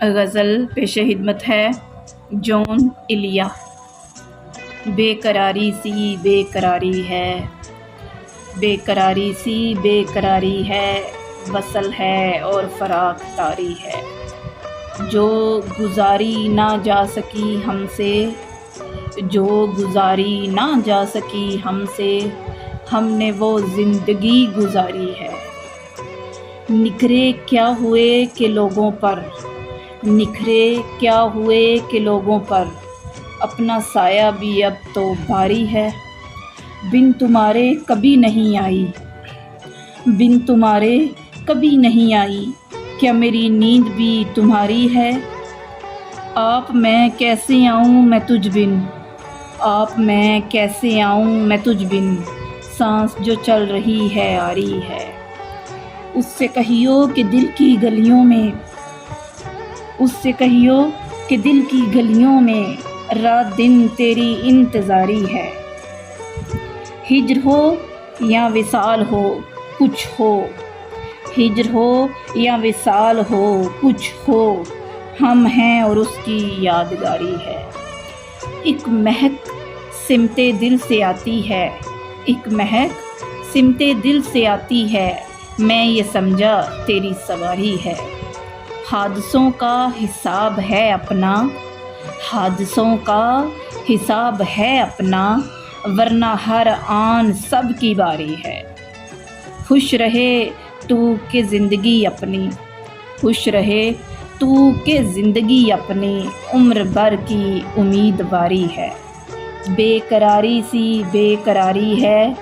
غزل پیش خدمت ہے جون ایلیا۔ بے قراری سی بے قراری ہے، بے قراری سی بے قراری ہے، وصل ہے اور فراق طاری ہے۔ جو گزاری نہ جا سکی ہم سے، جو گزاری نہ جا سکی ہم سے، ہم نے وہ زندگی گزاری ہے۔ نکھرے کیا ہوئے کہ لوگوں پر، نکھرے کیا ہوئے کہ لوگوں پر، اپنا سایہ بھی اب تو بھاری ہے۔ بن تمہارے کبھی نہیں آئی، بن تمہارے کبھی نہیں آئی، کیا میری نیند بھی تمہاری ہے؟ آپ میں کیسے آؤں میں تجھ بن، آپ میں کیسے آؤں میں تجھ بن، سانس جو چل رہی ہے آ رہی ہے۔ اس سے کہیو کہ دل کی گلیوں میں، اس سے کہیو کہ دل کی گلیوں میں رات دن تیری انتظاری ہے۔ ہجر ہو یا وصال ہو کچھ ہو، ہجر ہو یا وصال ہو کچھ ہو، ہم ہیں اور اس کی یادگاری ہے۔ ایک مہک سمت دل سے آتی ہے، ایک مہک سمت دل سے آتی ہے، میں یہ سمجھا تیری سواری ہے۔ حادثوں کا حساب ہے اپنا، حادثوں کا حساب ہے اپنا، ورنہ ہر آن سب کی باری ہے۔ خوش رہے تو کہ زندگی اپنی، خوش رہے تو کہ زندگی اپنی، عمر بھر کی امیدواری ہے۔ بے قراری سی بے قراری ہے،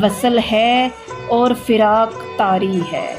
وصل ہے اور فراق طاری ہے۔